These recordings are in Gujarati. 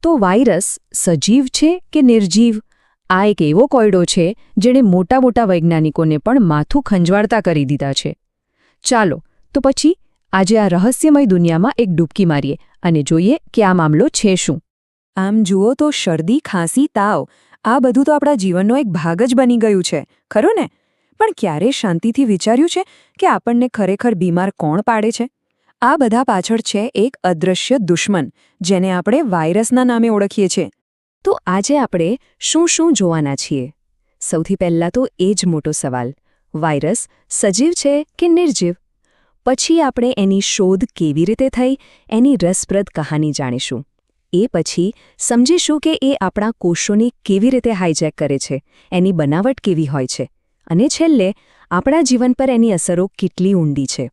તો વાયરસ સજીવ છે કે નિર્જીવ? આ એક એવો કોયડો છે જેણે મોટા મોટા વૈજ્ઞાનિકોને પણ માથું ખંજવાળતા કરી દીધા છે. ચાલો તો પછી આજે આ રહસ્યમય દુનિયામાં એક ડૂબકી મારીએ અને જોઈએ કે આ મામલો છે શું. આમ જુઓ તો શરદી, ખાંસી, તાવ આ બધું તો આપણા જીવનનો એક ભાગ જ બની ગયું છે, ખરું ને? પણ ક્યારે શાંતિથી વિચાર્યું છે કે આપણને ખરેખર બીમાર કોણ પાડે છે? આ બધા પાછળ છે એક અદૃશ્ય દુશ્મન, જેને આપણે વાયરસના નામે ઓળખીએ છીએ. તો આજે આપણે શું શું જોવાના છીએ? સૌથી પહેલાં તો એ જ મોટો સવાલ, વાયરસ સજીવ છે કે નિર્જીવ? પછી આપણે એની શોધ કેવી રીતે થઈ એની રસપ્રદ કહાની જાણીશું. એ પછી સમજીશું કે એ આપણા કોષોને કેવી રીતે હાઇજેક કરે છે, એની બનાવટ કેવી હોય છે, અને છેલ્લે આપણા જીવન પર એની અસરો કેટલી ઊંડી છે.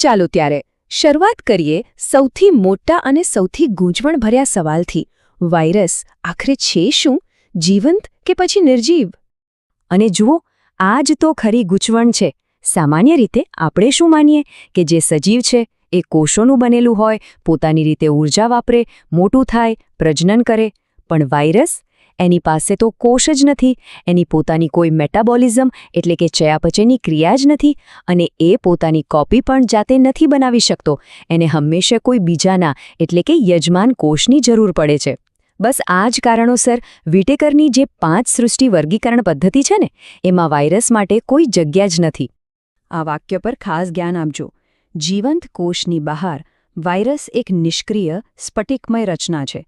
ચાલો ત્યારે શરૂઆત કરીએ સૌથી મોટા અને સૌથી ગૂંચવણભર્યા સવાલથી. વાયરસ આખરે છે શું, જીવંત કે પછી નિર્જીવ? અને જુઓ, આ જ તો ખરી ગૂંચવણ છે. સામાન્ય રીતે આપણે શું માનીએ કે જે સજીવ છે એ કોષોનું બનેલું હોય, પોતાની રીતે ઊર્જા વાપરે, મોટું થાય, પ્રજનન કરે. પણ વાયરસ, એની પાસે તો કોષ જ નથી, એની પોતાની કોઈ મેટાબોલિઝમ એટલે કે ચયાપચયની ક્રિયા જ નથી, અને એ પોતાની કોપી પણ જાતે નથી બનાવી શકતો. એને હંમેશા કોઈ બીજાના એટલે કે યજમાન કોષની જરૂર પડે છે. બસ આ જ કારણોસર વિટેકરની જે 5 સૃષ્ટિ વર્ગીકરણ પદ્ધતિ છે ને, એમાં વાયરસ માટે કોઈ જગ્યા જ નથી. આ વાક્ય પર ખાસ જ્ઞાન આપજો. જીવંત કોષની બહાર વાયરસ એક નિષ્ક્રિય, સ્ફટિકમય રચના છે.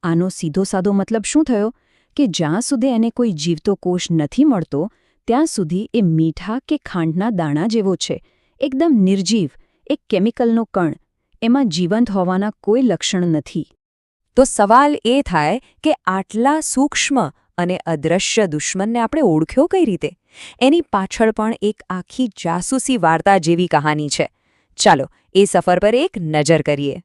આનો સીધો સાદો મતલબ શું થયો કે જ્યાં સુધી એને કોઈ જીવતો કોષ નથી મળતો, ત્યાં સુધી એ મીઠા કે ખાંડના દાણા જેવો છે, એકદમ નિર્જીવ, એક કેમિકલનો કણ. એમાં જીવંત હોવાના કોઈ લક્ષણ નથી. તો સવાલ એ થાય કે આટલા સૂક્ષ્મ અને અદૃશ્ય દુશ્મનને આપણે ઓળખ્યો કઈ રીતે? એની પાછળ પણ એક આખી જાસૂસી વાર્તા જેવી કહાની છે. ચાલો એ સફર પર એક નજર કરીએ.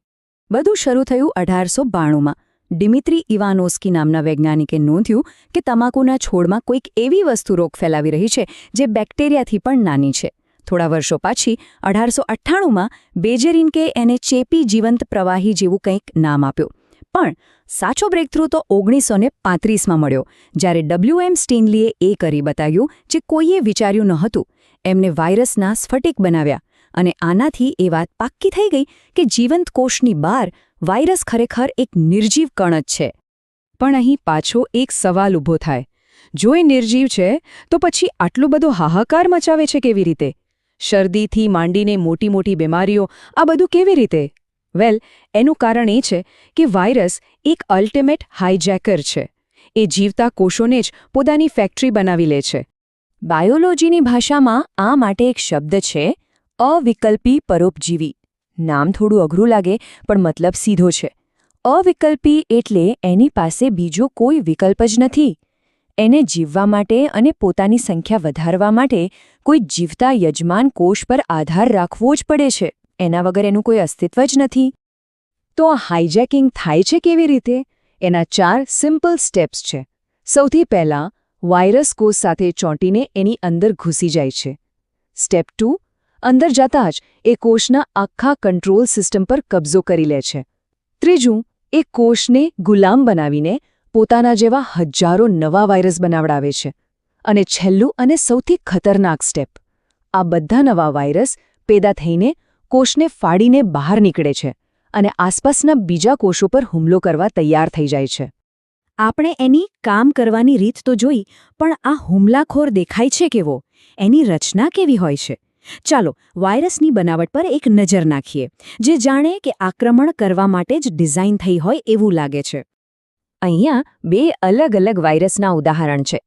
બધું શરૂ થયું 1892માં. ડિમિત્રી ઇવાનોસ્કી નામના વૈજ્ઞાનિકે નોંધ્યું કે તમાકુના છોડમાં કોઈક એવી વસ્તુ રોગ ફેલાવી રહી છે જે બેક્ટેરિયાથી પણ નાની છે. થોડા વર્ષો પછી 1898માં બેજેરિનકે એને ચેપી જીવંત પ્રવાહી જેવું કંઈક નામ આપ્યું. પણ સાચો બ્રેકથ્રુ તો 1935માં મળ્યો, જ્યારે W.M. સ્ટીનલીએ એ કરી બતાવ્યું જે કોઈએ વિચાર્યું નહોતું. એમને વાયરસના સ્ફટિક બનાવ્યા, અને આનાથી એ વાત પાક્કી થઈ ગઈ કે જીવંત કોષની બહાર વાયરસ ખરેખર એક નિર્જીવ કણ જ છે. પણ અહીં પાછો એક સવાલ ઊભો થાય. જો એ નિર્જીવ છે, તો પછી આટલો બધો હાહાકાર મચાવે છે કેવી રીતે? શરદીથી માંડીને મોટી મોટી બીમારીઓ, આ બધું કેવી રીતે? વેલ, એનું કારણ એ છે કે વાયરસ એક અલ્ટિમેટ હાઇજેકર છે. એ જીવતા કોષોને જ પોતાની ફેક્ટરી બનાવી લે છે. બાયોલોજીની ભાષામાં આ માટે એક શબ્દ છે, અવિકલ્પી પરોપજીવી. નામ થોડું અઘરું લાગે, પણ મતલબ સીધો છે. અવિકલ્પી એટલે એની પાસે બીજો કોઈ વિકલ્પ જ નથી. એને જીવવા માટે અને પોતાની સંખ્યા વધારવા માટે કોઈ જીવતા યજમાન કોષ પર આધાર રાખવો જ પડે છે. એના વગર એનું કોઈ અસ્તિત્વ જ નથી. તો આ હાઇજેકિંગ થાય છે કેવી રીતે? એના 4 સિમ્પલ સ્ટેપ્સ છે. સૌથી પહેલાં, વાયરસ કોષ સાથે ચોંટીને એની અંદર ઘૂસી જાય છે. સ્ટેપ 2, અંદર જતાં જ એ કોષના આખા કંટ્રોલ સિસ્ટમ પર કબજો કરી લે છે. ત્રીજું, એ કોષને ગુલામ બનાવીને પોતાના જેવા હજારો નવા વાયરસ બનાવડાવે છે. અને છેલ્લું અને સૌથી ખતરનાક સ્ટેપ, આ બધા નવા વાયરસ પેદા થઈને કોષને ફાડીને બહાર નીકળે છે અને આસપાસના બીજા કોષો પર હુમલો કરવા તૈયાર થઈ જાય છે. આપણે એની કામ કરવાની રીત તો જોઈ, પણ આ હુમલાખોર દેખાય છે કેવો? એની રચના કેવી હોય છે? ચાલો વાયરસની બનાવટ પર એક નજર નાખીએ, જે જાણે કે આક્રમણ કરવા માટે જ ડિઝાઇન થઈ હોય એવું લાગે છે. અહીંયા 2 અલગ અલગ વાયરસના ઉદાહરણ છે.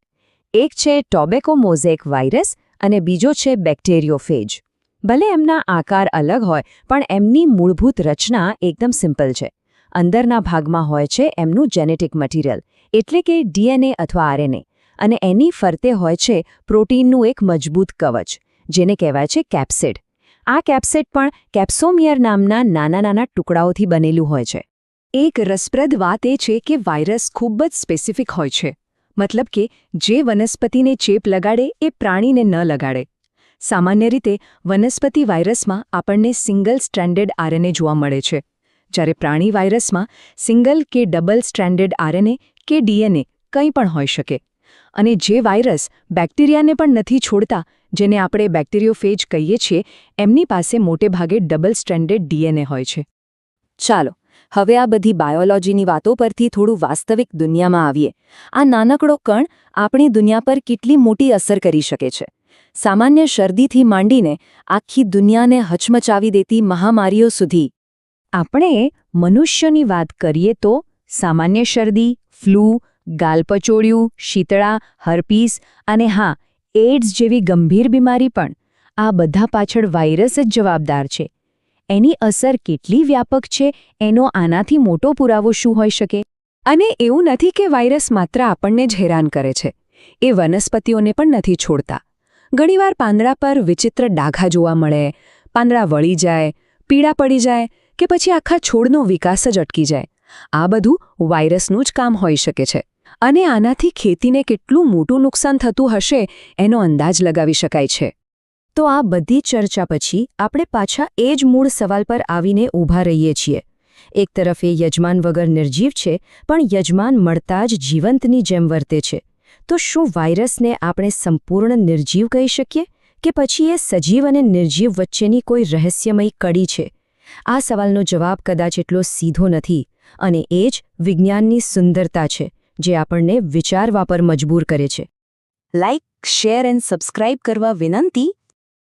એક છે ટોબેકો મોઝેક વાયરસ અને બીજો છે બેક્ટેરિયોફેજ. ભલે એમના આકાર અલગ હોય, પણ એમની મૂળભૂત રચના એકદમ સિમ્પલ છે. અંદરના ભાગમાં હોય છે એમનું જેનેટિક મટીરિયલ, એટલે કે DNA અથવા RNA, અને એની ફરતે હોય છે પ્રોટીનનું એક મજબૂત કવચ, જેને કહેવાય છે કેપ્સિડ. આ કેપ્સિડ પણ કેપ્સોમિયર નામના નાના નાના ટુકડાઓથી બનેલું હોય છે. એક રસપ્રદ વાત એ છે કે વાયરસ ખૂબ જ સ્પેસિફિક હોય છે. મતલબ કે જે વનસ્પતિને ચેપ લગાડે એ પ્રાણીને ન લગાડે. સામાન્ય રીતે વનસ્પતિ વાયરસમાં આપણને સિંગલ સ્ટ્રેન્ડેડ RNA જોવા મળે છે, જ્યારે પ્રાણી વાયરસમાં સિંગલ કે ડબલ સ્ટ્રેન્ડેડ આરએનએ કે ડીએનએ કંઈ પણ હોઈ શકે. અને જે વાયરસ બેક્ટેરિયાને પણ નથી છોડતા, જેને આપણે બેક્ટેરિયોફેજ કહીએ છીએ, એમની પાસે મોટેભાગે ડબલ સ્ટ્રેન્ડેડ ડીએનએ હોય છે. ચાલો હવે આ બધી બાયોલોજીની વાતો પરથી થોડું વાસ્તવિક દુનિયામાં આવીએ. આ નાનકડો કણ આપણી દુનિયા પર કેટલી મોટી અસર કરી શકે છે. સામાન્ય શરદીથી માંડીને આખી દુનિયાને હચમચાવી દેતી મહામારીઓ સુધી. આપણે મનુષ્યોની વાત કરીએ તો સામાન્ય શરદી, ફ્લૂ, ગાલપચોળિયું, શીતળા, હર્પીસ અને હા, એડ્સ જેવી ગંભીર બીમારી પણ, આ બધા પાછળ વાયરસ જ જવાબદાર છે. એની અસર કેટલી વ્યાપક છે એનો આનાથી મોટો પુરાવો શું હોઈ શકે? અને એવું નથી કે વાયરસ માત્ર આપણને જ હેરાન કરે છે. એ વનસ્પતિઓને પણ નથી છોડતા. ઘણીવાર પાંદડા પર વિચિત્ર ડાઘા જોવા મળે, પાંદડા વળી જાય, પીળા પડી જાય કે પછી આખા છોડનો વિકાસ જ અટકી જાય. આ બધું વાયરસનું જ કામ હોઈ શકે છે. અને આનાથી ખેતીને કેટલું મોટું નુકસાન થતું હશે એનો અંદાજ લગાવી શકાય છે. તો આ બધી ચર્ચા પછી આપણે પાછા એ જ મૂળ સવાલ પર આવીને ઊભા રહીએ છીએ. એક તરફ એ યજમાન વગર નિર્જીવ છે, પણ યજમાન મળતા જ જીવંતની જેમ વર્તે છે. તો શું વાયરસને આપણે સંપૂર્ણ નિર્જીવ કહી શકીએ કે પછી એ સજીવ અને નિર્જીવ વચ્ચેની કોઈ રહસ્યમય કડી છે? આ સવાલનો જવાબ કદાચ એટલો સીધો નથી, અને એ જ વિજ્ઞાનની સુંદરતા છે, જે આપણને વિચારવા પર મજબૂર કરે છે. લાઇક, શેર એન્ડ સબસ્ક્રાઇબ કરવા વિનંતી.